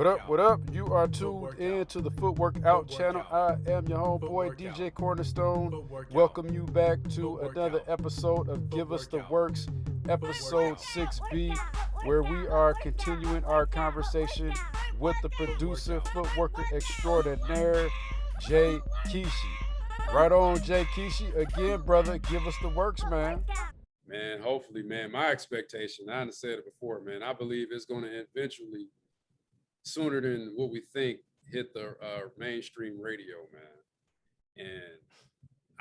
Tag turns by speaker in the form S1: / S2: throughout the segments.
S1: What up? What up? You are tuned in to the Footwork Out channel. I am your homeboy DJ Cornerstone. Welcome you back to another episode of Give Us the Works, episode 6b, where we are continuing our conversation with the producer, footworker extraordinaire, Jay Kishi. Right on, Jay Kishi. Again, brother, give us the works, man.
S2: Man, hopefully, man, my expectation, I said it before, man, I believe it's going to eventually, sooner than what we think, hit the mainstream radio, man. And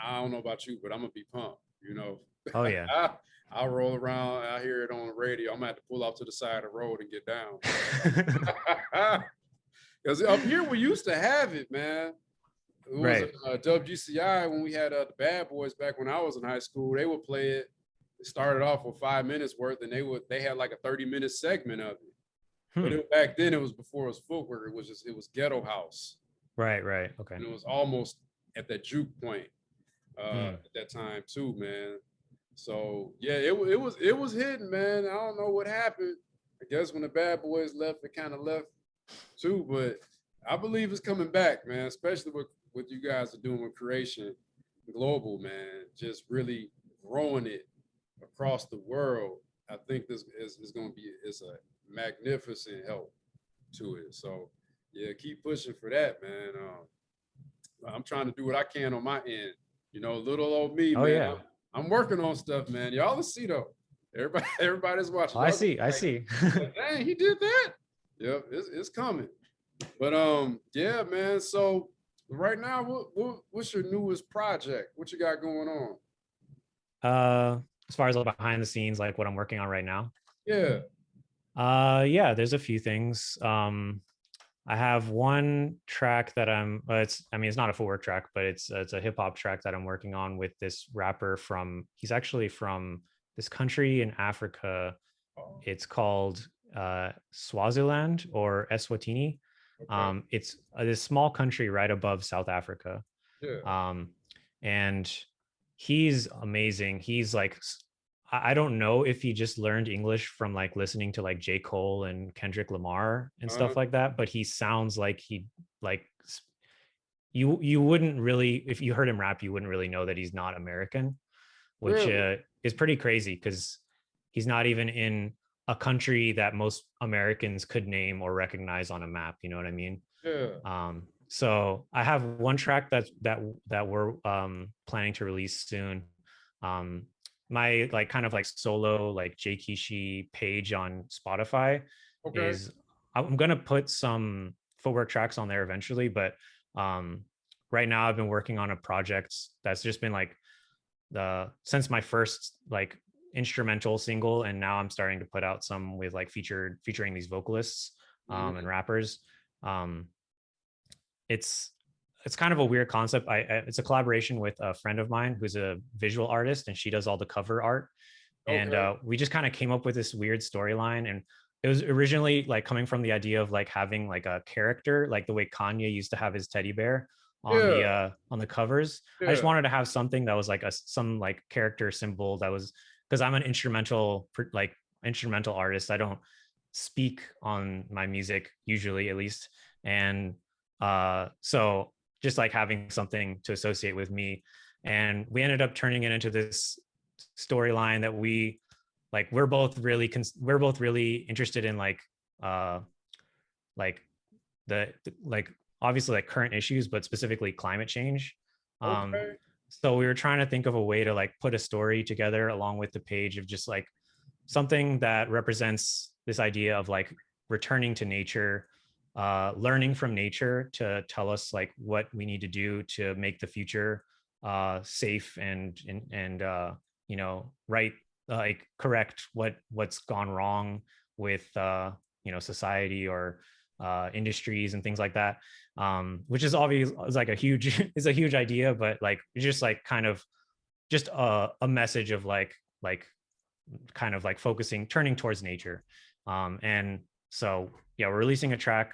S2: I don't know about you, but I'm going to be pumped, you know.
S3: Oh yeah.
S2: I'll roll around, I hear it on the radio. I'm going to have to pull off to the side of the road and get down. Because up here, we used to have it, man. It was
S3: Right.
S2: WGCI when we had the Bad Boys back when I was in high school. They would play it. It started off with 5 minutes worth, and they had like a 30-minute segment of it. But back then it was before it was footwork. It was ghetto house.
S3: Right. Okay.
S2: And it was almost at that juke point at that time too, man. So yeah, it was hidden, man. I don't know what happened. I guess when the Bad Boys left, it kind of left too. But I believe it's coming back, man. Especially what you guys are doing with Creation Global, man. Just really growing it across the world. I think this is going to be a magnificent help to it. So yeah, keep pushing for that, man. I'm trying to do what I can on my end. You know, little old me, man.
S3: Yeah.
S2: I'm working on stuff, man. Y'all will see though. Everybody's watching.
S3: I see.
S2: Dang, he did that. Yep, it's coming. But yeah, man. So right now, what's your newest project? What you got going
S3: on? As far as like behind the scenes, like what I'm working on right now.
S2: Yeah.
S3: Yeah, there's a few things. I have one track that it's not a footwork track, but it's a hip hop track that I'm working on with this rapper he's actually from this country in Africa. Oh. It's called Swaziland or Eswatini. Okay. It's this small country right above South Africa.
S2: Yeah.
S3: And he's amazing. He's like, I don't know if he just learned English from like listening to like J. Cole and Kendrick Lamar and stuff like that, but he sounds like you wouldn't really, if you heard him rap, you wouldn't really know that he's not American, which is pretty crazy because he's not even in a country that most Americans could name or recognize on a map. You know what I mean?
S2: Yeah.
S3: So I have one track that we're planning to release soon. My like kind of like solo like Jay Kishi page on Spotify is I'm gonna put some footwork tracks on there eventually, but right now I've been working on a project that's just been like since my first like instrumental single, and now I'm starting to put out some with like featuring these vocalists and rappers. It's kind of a weird concept. It's a collaboration with a friend of mine who's a visual artist, and she does all the cover art. And we just kind of came up with this weird storyline. And it was originally like coming from the idea of like having like a character, like the way Kanye used to have his teddy bear on the covers. I just wanted to have something that was like some like character symbol that was, because I'm an instrumental artist. I don't speak on my music usually, at least. And so just like having something to associate with me. And we ended up turning it into this storyline that we're both really interested in like obviously like current issues, but specifically climate change. So we were trying to think of a way to like put a story together along with the page of just like something that represents this idea of like returning to nature, learning from nature to tell us like what we need to do to make the future safe and you know, right, like correct what's gone wrong with you know, society or industries and things like that, which is obvious is like a huge idea, but like it's just like kind of just a message of like kind of like turning towards nature. And so yeah, we're releasing a track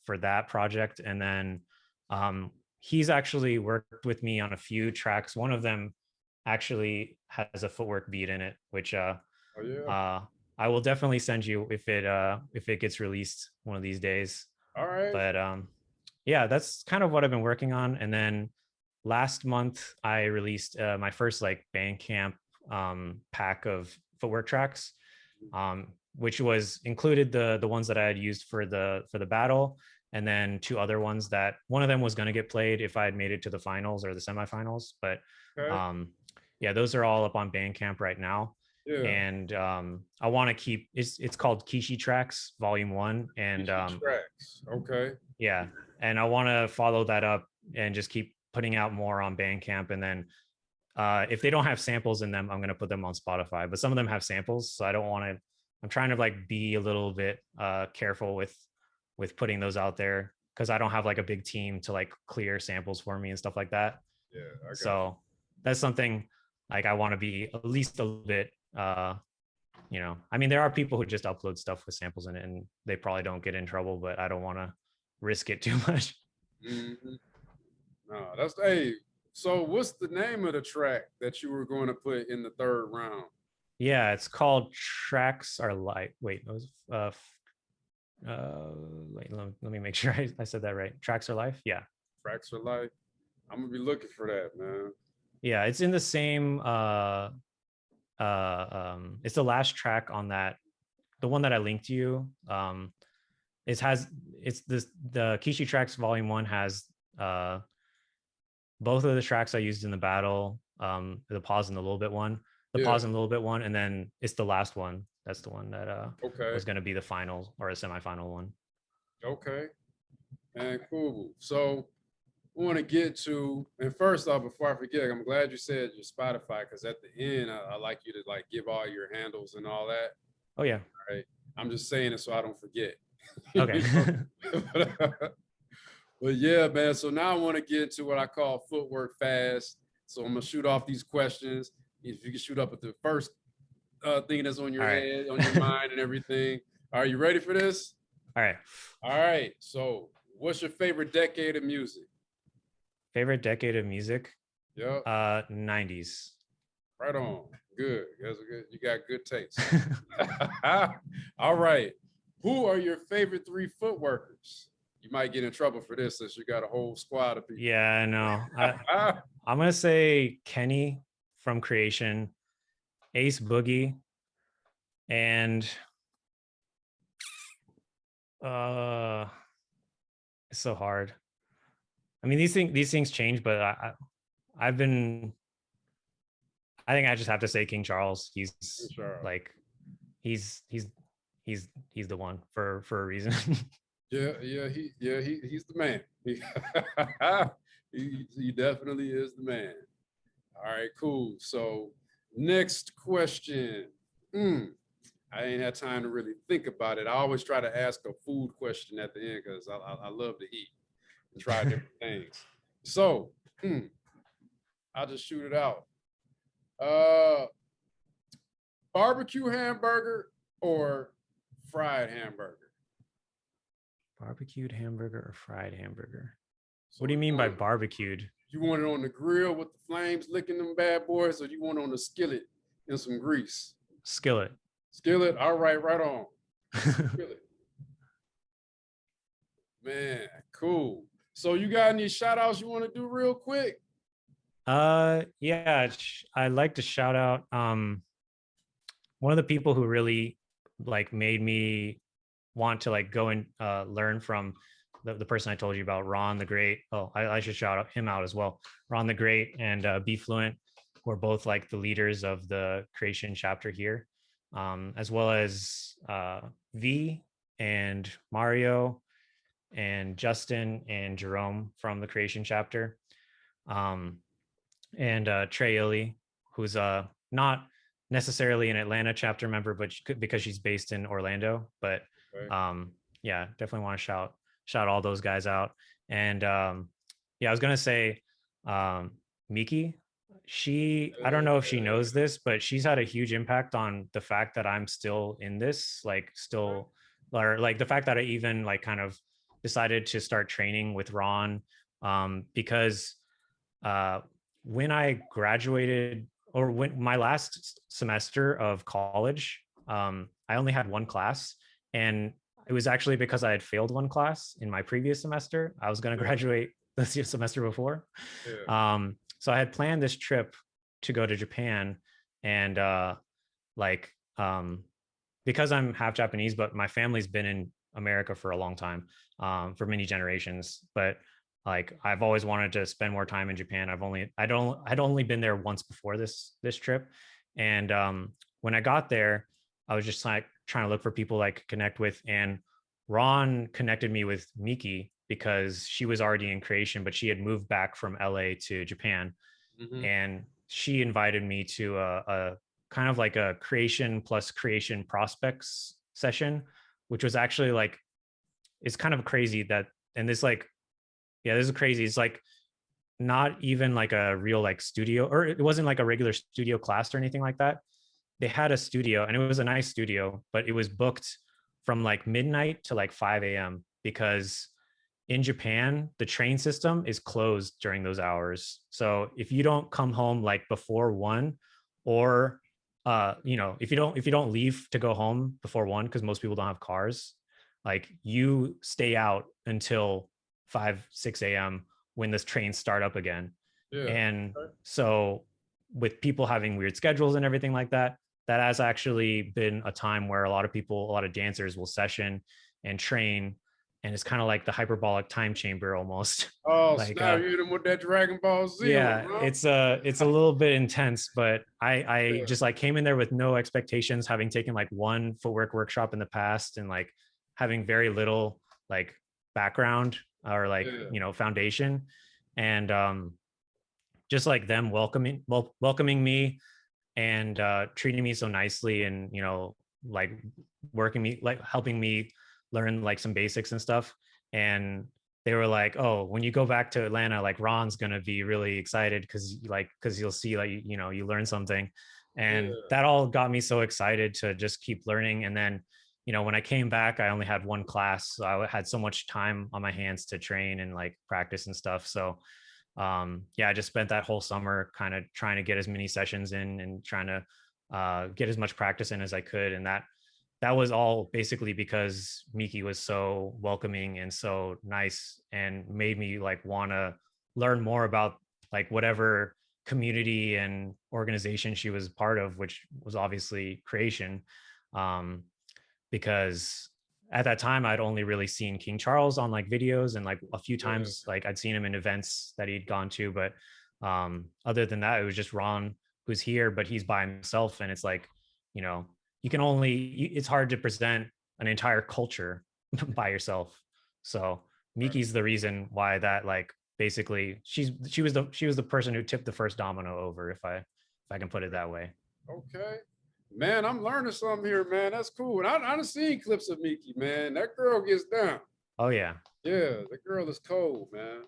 S3: for that project. And then he's actually worked with me on a few tracks. One of them actually has a footwork beat in it, which I will definitely send you if it gets released one of these days.
S2: All right.
S3: But yeah, that's kind of what I've been working on. And then last month I released my first like Bandcamp pack of footwork tracks, which was included the ones that I had used for the battle, and then two other ones that one of them was going to get played if I had made it to the finals or the semifinals. But
S2: Okay.
S3: yeah, those are all up on Bandcamp right now.
S2: Yeah.
S3: And I want to keep it's called Kishi Tracks Volume 1, and
S2: Tracks. Okay.
S3: yeah, and I want to follow that up and just keep putting out more on Bandcamp. And then if they don't have samples in them, I'm going to put them on Spotify. But some of them have samples, so I don't want to. I'm trying to like be a little bit careful with putting those out there, because I don't have like a big team to like clear samples for me and stuff like that.
S2: Yeah.
S3: So that's something like I want to be at least a little bit. I mean, there are people who just upload stuff with samples in it, and they probably don't get in trouble. But I don't want to risk it too much.
S2: Mm-hmm. No, that's hey. So, what's the name of the track that you were going to put in the third round?
S3: Yeah, it's called Tracks Are Life. Wait, it was wait, let me make sure I said that right. Tracks Are Life. Yeah.
S2: Tracks Are Life. I'm gonna be looking for that, man.
S3: Yeah, it's in the same it's the last track on that, the one that I linked to you. It's the Kishi Tracks Volume 1 has both of the tracks I used in the battle, the pause and the little bit one, pause and a little bit one, and then it's the last one. That's the one that was going to be the final or a semifinal one.
S2: Okay, and cool. So I want to get to, and first off, before I forget, I'm glad you said your Spotify, because at the end, I like you to like give all your handles and all that.
S3: Oh yeah.
S2: All right. I'm just saying it so I don't forget.
S3: Okay.
S2: But yeah, man. So now I want to get to what I call footwork fast. So I'm gonna shoot off these questions. If you can shoot up at the first thing that's on your head, on your mind, and everything. Are you ready for this?
S3: All right.
S2: All right. So, what's your favorite decade of music?
S3: Favorite decade of music?
S2: Yep.
S3: 90s.
S2: Right on. Good. You got good taste. All right. Who are your favorite 3 footworkers? You might get in trouble for this since you got a whole squad of people.
S3: Yeah, I know. I'm gonna say Kenny from Creation, Ace Boogie, and it's so hard. I mean, these things change, but I think I just have to say King Charles. He's like he's the one for a reason.
S2: He's the man. He definitely is the man. All right, cool. So next question. I ain't had time to really think about it. I always try to ask a food question at the end because I love to eat and try different things. So I'll just shoot it out. Barbecue hamburger or fried hamburger?
S3: Barbecued hamburger or fried hamburger? So what do you mean by barbecued?
S2: You want it on the grill with the flames licking them bad boys, or you want it on the skillet in some grease?
S3: Skillet.
S2: Skillet. All right, right on. Skillet. Man, cool. So you got any shout outs you want to do real quick?
S3: Yeah, I'd like to shout out one of the people who really like made me want to like go and learn from the person I told you about, Ron the Great. Oh, I should shout him out as well. Ron the Great and Be Fluent were both like the leaders of the Creation chapter here, as well as V and Mario and Justin and Jerome from the Creation chapter, and Trey Illy, who's not necessarily an Atlanta chapter member, but because she's based in Orlando. But yeah, definitely want to shout all those guys out. And yeah, I was gonna say Miki. I don't know if she knows this, but she's had a huge impact on the fact that I'm still in this, or like the fact that I even like kind of decided to start training with Ron, because when I graduated, or when my last semester of college, I only had one class, and it was actually because I had failed one class in my previous semester. I was going to graduate the semester before. So I had planned this trip to go to Japan, and like because I'm half Japanese, but my family's been in America for a long time, for many generations. But like I've always wanted to spend more time in Japan. I'd only been there once before this trip, and when I got there, I was just like trying to look for people like to connect with, and Ron connected me with Miki because she was already in creation, but she had moved back from LA to Japan, and she invited me to a kind of like a creation plus creation prospects session, which was actually like, it's kind of crazy that, and this like, yeah, this is crazy. It's like not even like a real like studio, or it wasn't like a regular studio class or anything like that. They had a studio, and it was a nice studio, but it was booked from like midnight to like 5 a.m. because in Japan, the train system is closed during those hours. So if you don't come home like before 1, or if you don't leave to go home before 1, because most people don't have cars, like you stay out until 5-6 a.m. when this trains start up again. And so with people having weird schedules and everything like that, that has actually been a time where a lot of dancers will session and train, and it's kind of like the hyperbolic time chamber almost.
S2: Oh,
S3: like
S2: snap! You hit him with that Dragon Ball Z.
S3: Yeah, it's a little bit intense, but I just like came in there with no expectations, having taken like one footwork workshop in the past, and like having very little like background or like foundation, and just like them welcoming me and treating me so nicely, and like helping me learn like some basics and stuff. And they were like, oh, when you go back to Atlanta, like Ron's gonna be really excited because you'll see like you learn something. And that all got me so excited to just keep learning. And then when I came back, I only had one class, so I had so much time on my hands to train and like practice and stuff. So I just spent that whole summer kind of trying to get as many sessions in and trying to get as much practice in as I could. And that was all basically because Miki was so welcoming and so nice, and made me like want to learn more about like whatever community and organization she was part of, which was obviously creation. Because at that time I'd only really seen King Charles on like videos, and like a few times like I'd seen him in events that he'd gone to, but other than that, it was just Ron who's here, but he's by himself. And it's like, it's hard to present an entire culture by yourself. So Miki's the reason why that, like, basically she was the person who tipped the first domino over, if I can put it that way.
S2: Okay. Man, I'm learning something here, man. That's cool. And I done seen clips of Miki, man. That girl gets down.
S3: Oh, yeah.
S2: Yeah, the girl is cold, man.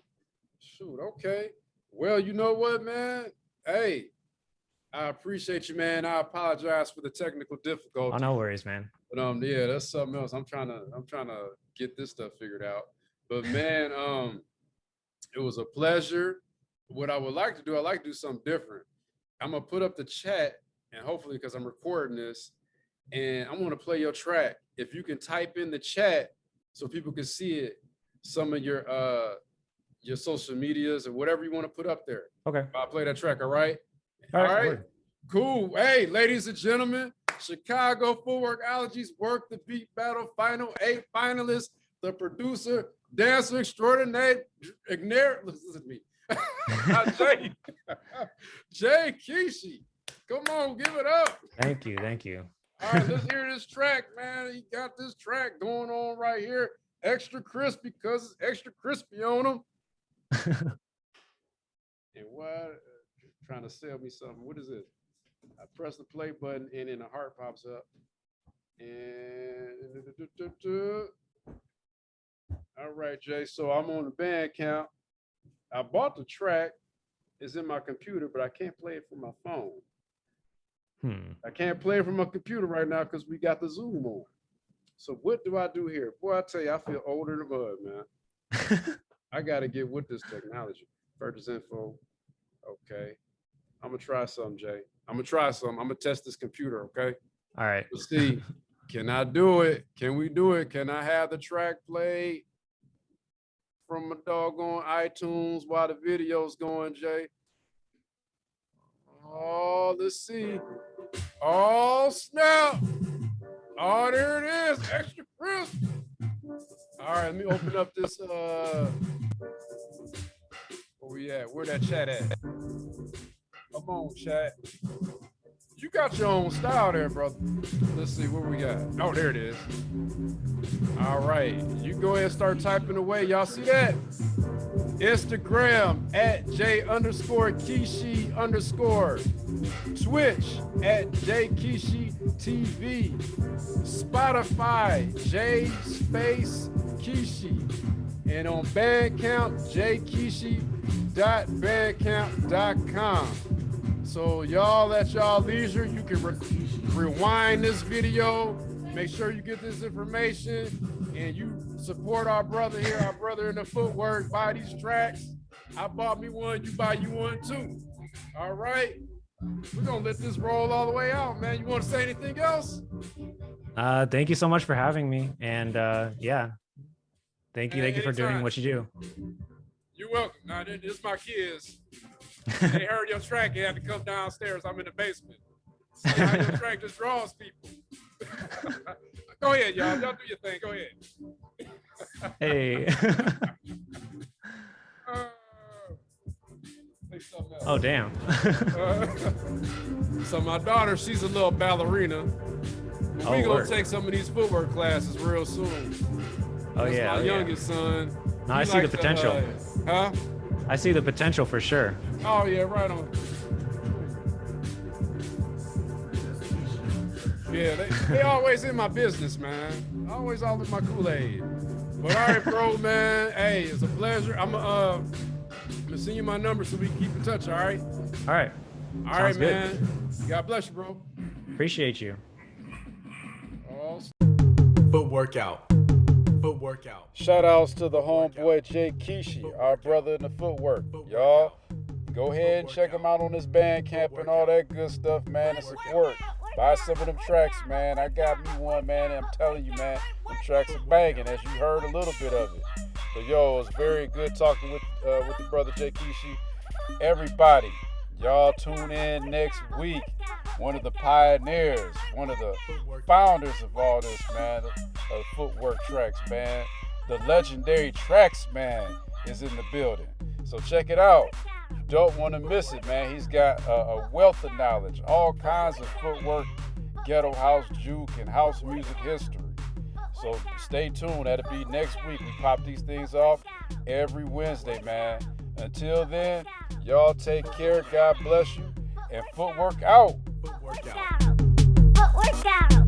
S2: Shoot, okay. Well, you know what, man? Hey, I appreciate you, man. I apologize for the technical difficulty.
S3: Oh, no worries, man.
S2: But yeah, that's something else. I'm trying to get this stuff figured out. But man, it was a pleasure. What I would like to do, I like to do something different. I'm gonna put up the chat, and hopefully, because I'm recording this, and I'm gonna play your track. If you can type in the chat so people can see it, some of your social medias or whatever you want to put up there.
S3: Okay.
S2: I'll play that track, all right?
S3: All right.
S2: Cool. Hey, ladies and gentlemen, Chicago Footwork Allergies Work the Beat Battle Final 8 finalists, the producer, dancer extraordinaire, listen to me. Jay Kishi. Come on, give it up.
S3: Thank you.
S2: All right, let's hear this track, man. He got this track going on right here. Extra crispy, because it's extra crispy on him. And what? Trying to sell me something. What is it? I press the play button, and then a heart pops up. And all right, Jay. So I'm on the band count. I bought the track. It's in my computer, but I can't play it from my phone. I can't play it from my computer right now because we got the Zoom on. So what do I do here? Boy, I tell you, I feel older than mud, man. I got to get with this technology. Purchase info. Okay. I'm going to try something, Jay. I'm going to try something. I'm going to test this computer, okay?
S3: All right.
S2: Let's see. Can I do it? Can we do it? Can I have the track played from a doggone iTunes while the video's going, Jay? Oh, let's see. Oh, snap. Oh, there it is. Extra crisp. All right, let me open up this. Where we at? Where that chat at? Come on, chat. You got your own style there, brother. Let's see what we got. Oh, there it is. All right. You go ahead and start typing away. Y'all see that? Instagram at J_Kishi_. Twitch at JKishiTV. Spotify, J_Kishi. And on Bandcamp, jkishi.bandcamp.com. So y'all at y'all leisure, you can rewind this video, make sure you get this information, and you support our brother here, our brother in the footwork. Buy these tracks. I bought me one, you buy you one too. All right, we're gonna let this roll all the way out, man. You want to say anything else?
S3: Thank you so much for having me, and yeah, thank you for doing what you do.
S2: You're welcome. Now, this is my kids. They heard your track, they had to come downstairs. I'm in the basement. So now your track just draws people. Go ahead, y'all. Y'all do your thing. Go ahead.
S3: Hey. Oh, damn.
S2: So my daughter, she's a little ballerina. We're going to take some of these footwork classes real soon.
S3: Oh,
S2: that's
S3: yeah.
S2: My youngest son.
S3: No, I see the potential.
S2: Huh?
S3: I see the potential for sure.
S2: Oh, yeah, right on. Yeah, they always in my business, man. Always all in my Kool-Aid. But all right, bro, man. Hey, it's a pleasure. I'm gonna send you my number so we can keep in touch, all right?
S3: All right.
S2: All right, man. God bless you, bro.
S3: Appreciate you.
S4: Footwork out. Footwork out.
S1: Shout outs to the homeboy Jay Kishi, our brother in the footwork. Y'all, go ahead and check him out on his Bandcamp and all that good stuff, man, and support. Buy some of them tracks, man. I got me one, man, and I'm telling you, man, them tracks are banging, as you heard a little bit of it. So, yo, it's very good talking with the brother Jay Kishi. Everybody, y'all tune in next week. One of the pioneers, one of the founders of all this, man, of footwork tracks, man. The legendary Tracks Man is in the building. So check it out. You don't want to miss it, man. He's got a wealth of knowledge, all kinds of footwork, ghetto house, juke, and house music history. So stay tuned. That'll be next week. We pop these things off every Wednesday, man. Until then, y'all take care. God bless you. And footwork out.
S4: Footwork out.
S5: Footwork out.